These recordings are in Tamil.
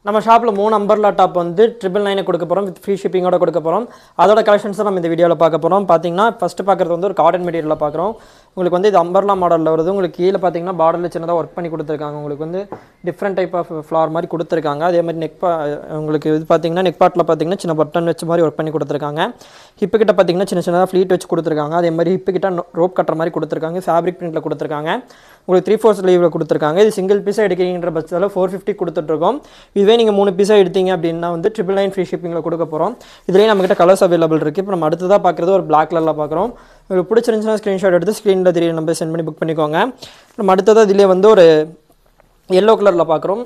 நம்ம ஷாப்பில் 3 அம்பர்லா டாப் வந்து 999 கொடுக்க போகிறோம் வித் ஃப்ரீ ஷிப்பிங்கோட கொடுக்க போகிறோம். அதோட கலெக்ஷன்ஸ் நம்ம இந்த வீடியோவில் பார்க்க போகிறோம். பார்த்தீங்கன்னா ஃபஸ்ட்டு பார்க்குறது வந்து ஒரு காட்டன் மெட்டீரியலில் பார்க்குறோம். உங்களுக்கு வந்து இது அம்பர்லா மாடலில் வருது. உங்களுக்கு கீழே பார்த்தீங்கன்னா பார்டரில் சின்னதாக ஒர்க் பண்ணி கொடுத்துருக்காங்க. உங்களுக்கு வந்து டிஃப்ரெண்ட் டைப் ஆஃப் ஃப்ளார் மாதிரி கொடுத்துருக்காங்க. அதே மாதிரி உங்களுக்கு இது பார்த்தீங்கன்னா நெக் பார்ட்டில் பார்த்தீங்கன்னா சின்ன பட்டன் வச்ச மாதிரி ஒர்க் பண்ணி கொடுத்துருக்காங்க. ஹிப்பு கிட்ட பார்த்தீங்கன்னா சின்னதாக ஃப்ளீட் வச்சு கொடுத்துருக்காங்க. அதே மாதிரி ஹிப்பு கிட்ட ரோப் கட்டுற மாதிரி கொடுத்துருக்காங்க. ஃபேப்ரிக் பிரிண்டில் கொடுத்துருக்காங்க. உங்களுக்கு 3/4 ஸ்லீவில் கொடுத்துருக்காங்க. இது சிங்கிள் பீஸாக எடுக்கிறீங்கிற பட்சத்தில் 450 கொடுத்துட்ருக்கோம். இதுவே நீங்கள் 3 பீஸாக எடுத்தீங்க அப்படின்னா வந்து 999 ஃப்ரீ ஷிப்பிங்கில் கொடுக்க போகிறோம். இதுலேயே நம்மகிட்ட கலர்ஸ் அவைலபிள் இருக்குது. இப்போ நம்ம அடுத்ததாக பார்க்குறது ஒரு பிளாக் கலரில் பார்க்குறோம். உங்களுக்கு பிடிச்சிருந்துச்சுன்னா ஸ்க்ரீன்ஷாட் எடுத்து ஸ்க்ரீனில் தெரிய நம்பர் சென்ட் பண்ணி புக் பண்ணிக்கோங்க. நம்ம அடுத்ததாக இதிலே வந்து ஒரு எல்லோ கலரில் பார்க்குறோம்.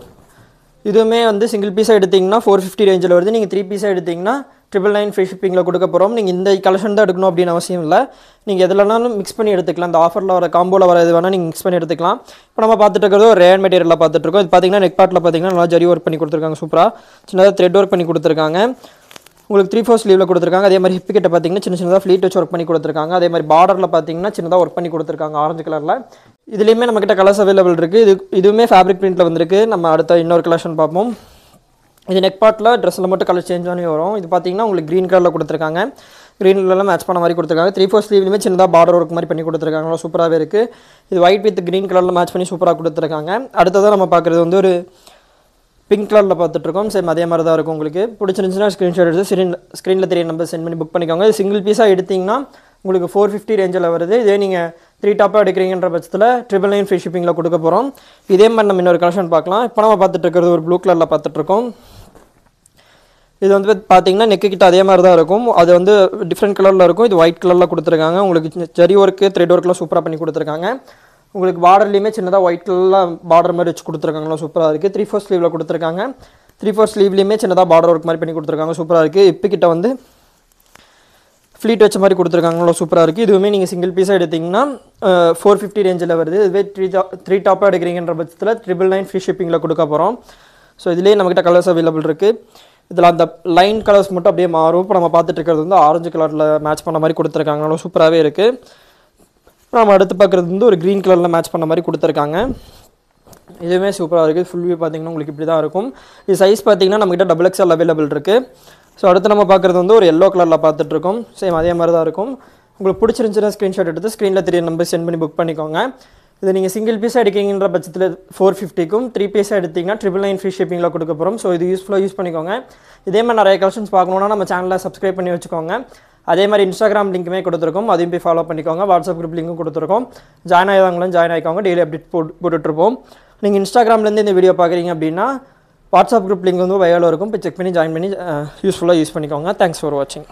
இதுவுமே வந்து சிங்கிள் பீஸாக எடுத்திங்கன்னா 450 ரேஞ்சில் வருது. நீங்கள் 3 பீஸாக எடுத்திங்கன்னா 999 ஃப்ரீ ஷிப்பிங்கில் கொடுக்க போகிறோம். நீங்கள் இந்த கலெக்ஷன் தான் எடுக்கணும் அப்படின்னு அவசியம் இல்லை. நீங்கள் எதுலனாலும் மிக்ஸ் பண்ணி எடுத்துக்கலாம். இந்த ஆஃபரில் வர காம்போவில் வர இது வேணால் நீங்கள் மிக்ஸ் பண்ணி எடுத்துக்கலாம். இப்போ நம்ம பார்த்துட்டு இருக்கிறது ஒரு ரேன் மெட்டீரியலில் பார்த்துட்ருக்கோம். இது பார்த்தீங்கன்னா நெக் பார்ட்டில் பார்த்தீங்கன்னா நல்லா ஜரி ஒர்க் பண்ணி கொடுத்துருக்காங்க. சூப்பராக சின்னதாக த்ரெட் ஒர்க் பண்ணி கொடுத்துருக்காங்க. உங்களுக்கு 3/4 ஸ்லீவில் கொடுத்துருக்காங்க. அதே மாதிரி ஹிப்பு கிட்ட பார்த்தீங்கன்னா சின்னதாக ஃப்ளீட் வச்சு ஒர்க் பண்ணி கொடுத்துருக்காங்க. அதே மாதிரி பார்டரில் பார்த்தீங்கன்னா சின்னதாக ஒர்க் பண்ணி கொடுத்துருக்காங்க ஆரஞ்சு கலரில். இதுலேயுமே நம்மக்கிட்ட கலர்ஸ் அவைலபிள் இருக்குது. இதுவுமே ஃபேப்ரிக் பிரிண்டில் வந்திருக்கு. நம்ம அடுத்த இன்னொரு கலெக்ஷன் பார்ப்போம். இது நெக் பார்ட்டில் ட்ரெஸ்ஸில் மட்டும் கலர் சேஞ்ச் பண்ணி வரும். இது பார்த்தீங்கன்னா உங்களுக்கு க்ரீன் கலரில் கொடுத்துருக்காங்க. க்ரீன் கலரில் மேட்ச் பண்ண மாதிரி கொடுத்துருக்காங்க. 3/4 ஸ்லீவ்லையுமே சின்னதாக பார்டர் ஒர்க் மாதிரி பண்ணி கொடுத்துருக்காங்க. சூப்பராகவே இருக்குது. இது ஒயிட் வித் க்ரீன் கலரில் மேட்ச் பண்ணி சூப்பராக கொடுத்துருக்காங்க. அடுத்ததாக நம்ம பார்க்குறது வந்து ஒரு பிங்க் கலரில் பார்த்துட்ருக்கோம். சேம் அதே மாதிரி தான் இருக்கும். உங்களுக்கு பிடிச்சிருந்துச்சுன்னா ஸ்க்ரீன்ஷாட் எடுத்து ஸ்க்ரீனில் தெரிய நம்பர் சென்ட் பண்ணி புக் பண்ணிக்கோங்க. இது சிங்கிள் பீஸாக எடுத்திங்கன்னா உங்களுக்கு 450 ரேஞ்சில் வருது. இதே நீங்கள் 3 டாப்பாக எடுக்கிறீங்கன்ற பட்சத்தில் 999 ஃப்ரீ ஷிப்பிங்கில் கொடுக்க போகிறோம். இதே மாதிரி நம்ம இன்னொரு கலெக்ஷன் பார்க்கலாம். இப்போ நம்ம பார்த்துட்டு இருக்கிறது ஒரு ப்ளூ கலரில் பார்த்துட்ருக்கோம். இது வந்து பார்த்தீங்கன்னா நெக்கு கிட்ட அதே மாதிரி தான் இருக்கும். அது வந்து டிஃப்ரெண்ட் கலரில் இருக்கும். இது ஒயிட் கலரில் கொடுத்துருக்காங்க. உங்களுக்கு ஜரி ஒர்க்கு த்ரெட் ஒர்க்லாம் சூப்பராக பண்ணி கொடுத்துருக்காங்க. உங்களுக்கு பார்டர்லேயுமே சின்னதாக ஒயிட் கலரில் பார்டர் மாதிரி வச்சு கொடுத்துருக்காங்களா சூப்பராக இருக்குது. 3/4 ஸ்லீவில் கொடுத்துருக்காங்க. 3/4 ஸ்லீவ்லேயுமே சின்னதாக பார்டர் ஒர்க் மாதிரி பண்ணி கொடுத்துருக்காங்க. சூப்பராக இருக்குது. இப்போ கிட்ட வந்து ஃப்ளீட் வச்ச மாதிரி கொடுத்துருக்காங்களோ சூப்பராக இருக்குது. இதுவுமே நீங்கள் சிங்கிள் பீஸாக எடுத்திங்கன்னா 450 ரேஞ்சில் வருது. இதுவே 3 டாப்பாக எடுக்கிறீங்கன்ற பட்சத்தில் 999 ஃப்ரீ ஷிப்பிங்கில் கொடுக்க போகிறோம். ஸோ இதுலேயே நம்மக்கிட்ட கலர்ஸ் அவைலபிள் இருக்குது. இதில் அந்த லைன் கலர்ஸ் மட்டும் அப்படியே மாறும். இப்போ நம்ம பார்த்துட்டு இருக்கிறது வந்து ஆரஞ்சு கலரில் மேட்ச் பண்ண மாதிரி கொடுத்துருக்காங்க. சூப்பராகவே இருக்குது. இப்போ நம்ம அடுத்து பார்க்குறது வந்து ஒரு க்ரீன் கலரில் மேட்ச் பண்ண மாதிரி கொடுத்துருக்காங்க. இதுவுமே சூப்பராக இருக்குது. ஃபுல் வியூ பார்த்தீங்கன்னா உங்களுக்கு இப்படி தான் இருக்கும். இது சைஸ் பார்த்தீங்கன்னா நம்மகிட்ட XXL அவைலபிள் இருக்குது. ஸோ அடுத்து நம்ம பார்க்குறது வந்து ஒரு எல்லோ கலரில் பார்த்துட்ருக்கோம். சேம் அதே மாதிரி தான் இருக்கும். உங்களுக்கு பிடிச்சிருந்துச்சுன்னா ஸ்க்ரீன்ஷாட் எடுத்து ஸ்க்ரீனில் தெரிய நம்பர் சென்ட் பண்ணி புக் பண்ணிக்கோங்க. இது நீங்கள் சிங்கிள் பீஸாக எடுக்கிங்கிற பட்சத்தில் 450க்கும் 3 பீஸாக எடுத்திங்கன்னா 999 ஃப்ரீ ஷிப்பிங்கில் கொடுக்க போகிறோம். ஸோ இது யூஸ்ஃபுல்லாக யூஸ் பண்ணிக்கோங்க. இதே மாதிரி நிறைய கலெக்ஷன்ஸ் பார்க்கணுன்னா நம்ம சேனலில் சப்ஸ்கிரைப் பண்ணி வச்சுக்கோங்க. அதே மாதிரி இன்ஸ்டாகிராம் லிங்க்குமே கொடுத்துருக்கோம். அதையும் போய் ஃபாலோ பண்ணிக்கோங்க. வாட்ஸ்அப் குரூப் லிங்க்கும் கொடுத்துருக்கோம். ஜாயின் ஆகிதாங்களும் ஜாயின் ஆகிக்கோங்க. டெய்லி அப்டேட் போட்டுட்ருப்போம். நீங்கள் இன்ஸ்டாகிராம்லேருந்து இந்த வீடியோ பார்க்குறீங்க அப்படின்னா வாட்ஸ்அப் குரூப் லிங்க் வந்து பயோவில் இருக்கும். இப்போ செக் பண்ணி ஜாயின் பண்ணி யூஸ்ஃபுல்லாக யூஸ் பண்ணிக்கோங்க. தேங்க்ஸ் ஃபார் வாட்சிங்.